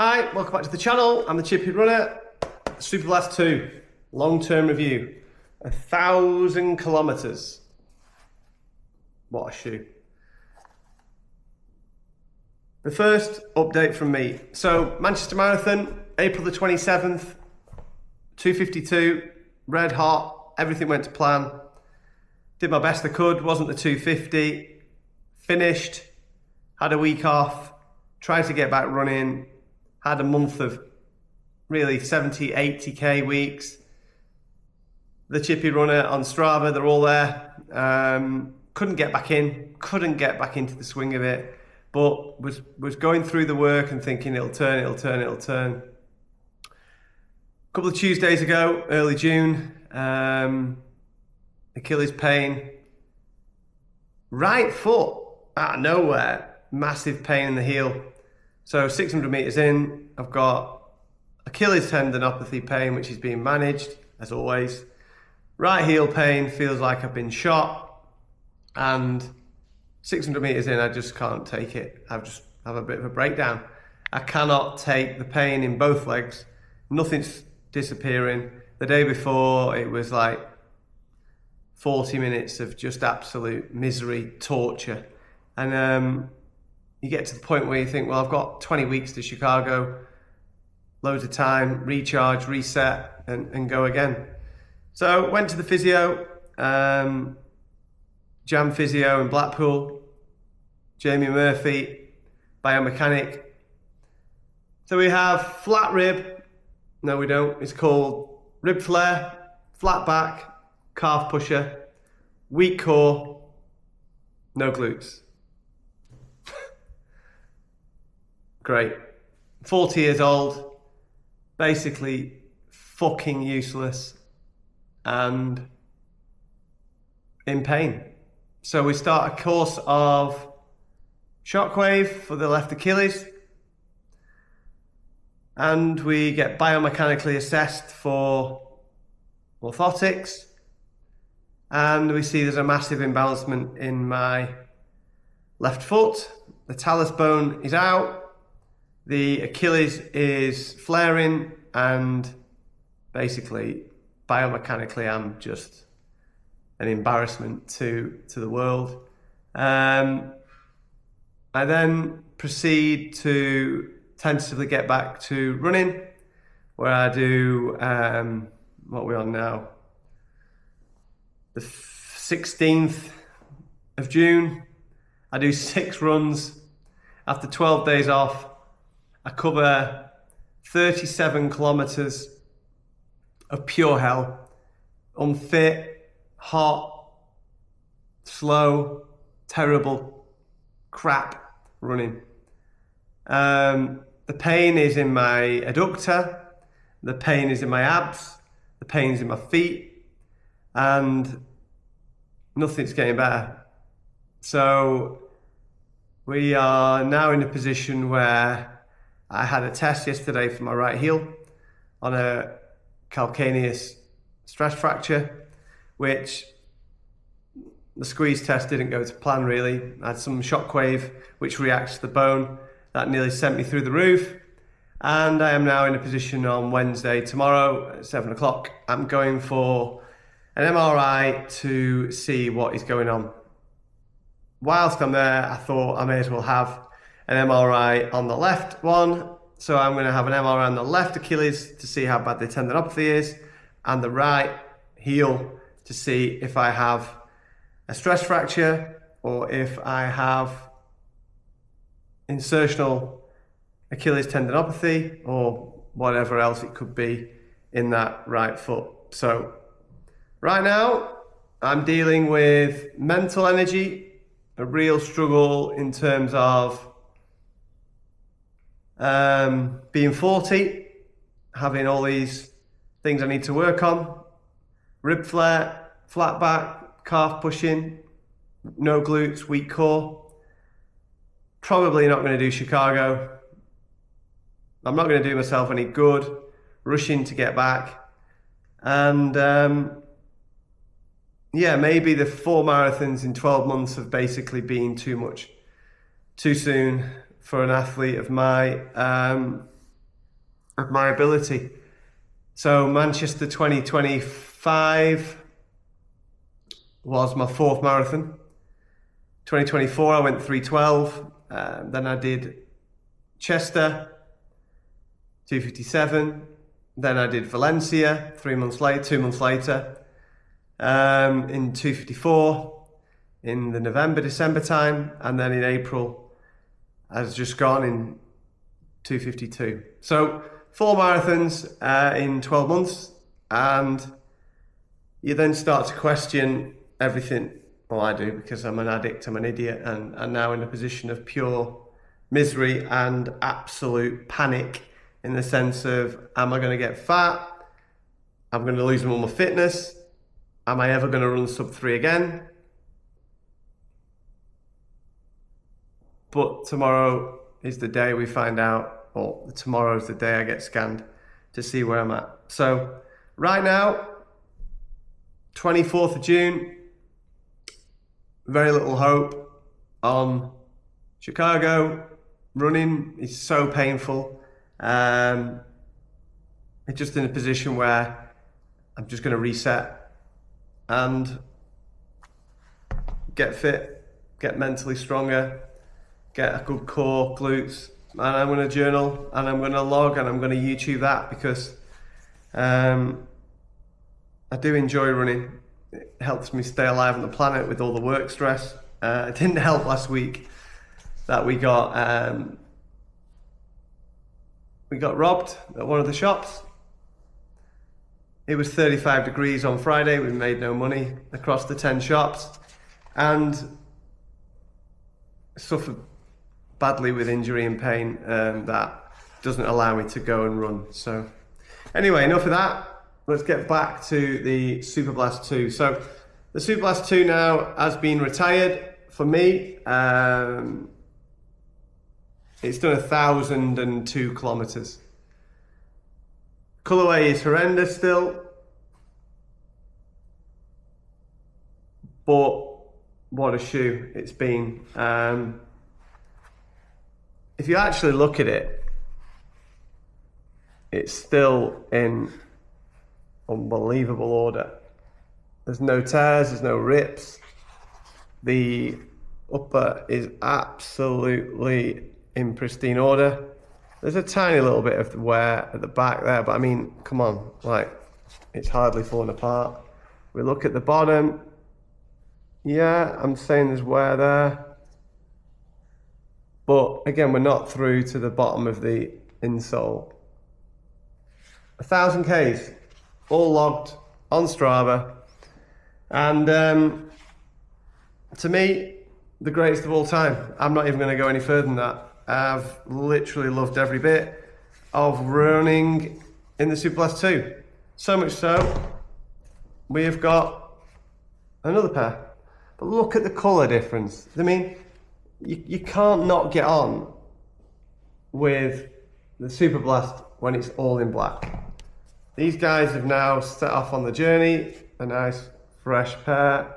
Hi, welcome back to the channel. I'm the Chippy Runner. Superblast 2, long-term review. 1,000 kilometers. What a shoe. The first update from me. So, Manchester Marathon, April the 27th, 2:52, red hot, everything went to plan. Did my best I could, wasn't the 2:50. Finished, had a week off, tried to get back running, had a month of really 70, 80k weeks. The Chippy Runner on STRAVA, they're all there. Couldn't get back into the swing of it, but was going through the work and thinking it'll turn. A couple of Tuesdays ago, early June, Achilles pain, right foot out of nowhere, massive pain in the heel. So 600 meters in, I've got Achilles tendinopathy pain, which is being managed as always. Right heel pain, feels like I've been shot, and 600 meters in, I just can't take it. I just have a bit of a breakdown. I cannot take the pain in both legs. Nothing's disappearing. The day before, it was like 40 minutes of just absolute misery, torture. And you get to the point where you think, well, I've got 20 weeks to Chicago, loads of time, recharge, reset, and go again. So went to the physio, Jam Physio in Blackpool, Jamie Murphy, biomechanic. So we have flat rib, no we don't, it's called rib flare, flat back, calf pusher, weak core, no glutes. Great. 40 years old, basically fucking useless and in pain. So we start a course of shockwave for the left Achilles, and we get biomechanically assessed for orthotics, and we see there's a massive imbalancement in my left foot. The talus bone is out, the Achilles is flaring, and basically biomechanically I'm just an embarrassment to the world. I then proceed to tentatively get back to running, where I do, what are we on now? The 16th of June. I do 6 runs. After 12 days off, I cover 37 kilometers of pure hell. Unfit, hot, slow, terrible, crap running. The pain is in my adductor, the pain is in my abs, the pain's in my feet, and nothing's getting better. So we are now in a position where I had a test yesterday for my right heel on a calcaneus stress fracture, which the squeeze test didn't go to plan really. I had some shockwave which reacts to the bone. That nearly sent me through the roof. And I am now in a position on Wednesday, tomorrow at 7 o'clock. I'm going for an MRI to see what is going on. Whilst I'm there, I thought I may as well have an MRI on the left one. So I'm going to have an MRI on the left Achilles to see how bad the tendinopathy is, and the right heel to see if I have a stress fracture or if I have insertional Achilles tendinopathy or whatever else it could be in that right foot. So right now I'm dealing with mental energy, a real struggle in terms of being 40, having all these things I need to work on, rib flare, flat back, calf pushing, no glutes, weak core. Probably not going to do Chicago. I'm not going to do myself any good, rushing to get back. And yeah, maybe the 4 marathons in 12 months have basically been too much, too soon for an athlete of my of my ability. So Manchester 2025 was my 4th marathon. 2024 I went 3:12. Then I did Chester 2:57. Then I did Valencia 2 months later, in 2:54 in the November-December time, and then in April has just gone in 2:52. So 4 marathons in 12 months, and you then start to question everything. Well, I do, because I'm an addict, I'm an idiot, and now in a position of pure misery and absolute panic, in the sense of, am I going to get fat? I'm going to lose all my fitness. Am I ever going to run sub 3 again? But tomorrow is the day we find out, or tomorrow is the day I get scanned to see where I'm at. So right now, 24th of June, very little hope on Chicago. Running is so painful. It's just in a position where I'm just going to reset and get fit, get mentally stronger, get a good core, glutes, and I'm going to journal, and I'm going to log, and I'm going to YouTube that, because I do enjoy running. It helps me stay alive on the planet with all the work stress. It didn't help last week that we got robbed at one of the shops. It was 35 degrees on Friday. We made no money across the 10 shops, and suffered badly with injury and pain that doesn't allow me to go and run. So anyway, enough of that. Let's get back to the Superblast 2. So the Superblast 2 now has been retired for me. It's done 1,002 kilometers. Colorway is horrendous still, but what a shoe it's been. If you actually look at it, it's still in unbelievable order. There's no tears, there's no rips. The upper is absolutely in pristine order. There's a tiny little bit of wear at the back there, but I mean, come on, like, it's hardly falling apart. We look at the bottom. Yeah, I'm saying there's wear there. But again, we're not through to the bottom of the insole. 1,000 Ks, all logged on Strava. And to me, the greatest of all time. I'm not even going to go any further than that. I've literally loved every bit of running in the Superblast 2. So much so, we have got another pair. But look at the colour difference. I mean, you can't not get on with the Superblast when it's all in black. These guys have now set off on the journey, a nice fresh pair,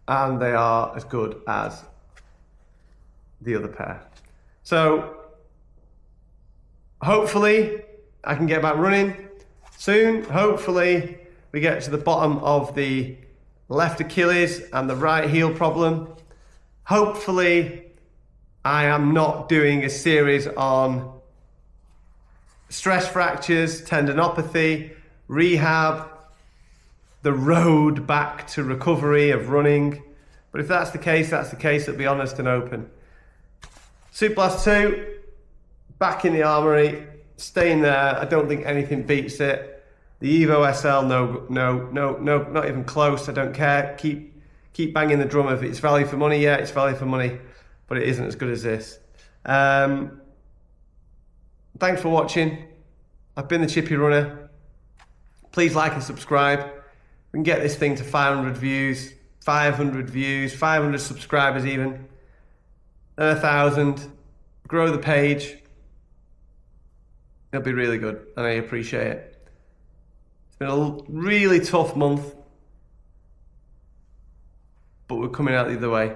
and they are as good as the other pair. So hopefully I can get back running soon. Hopefully we get to the bottom of the left Achilles and the right heel problem. Hopefully I am not doing a series on stress fractures, tendinopathy, rehab, the road back to recovery of running. But if that's the case, that's the case. Let's be honest and open. Superblast 2, back in the armory, staying there. I don't think anything beats it. The Evo SL, no, not even close. I don't care. Keep banging the drum of it's value for money. Yeah, it's value for money, but it isn't as good as this. Thanks for watching. I've been the Chippy Runner. Please like and subscribe. We can get this thing to 500 views, 500 views, 500 subscribers even, and 1,000. Grow the page. It'll be really good, and I appreciate it. It's been a really tough month, but we're coming out the other way,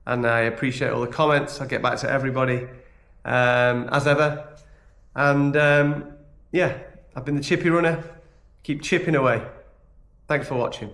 and I appreciate all the comments. I'll get back to everybody as ever. And yeah, I've been the Chippy Runner. Keep chipping away. Thanks for watching.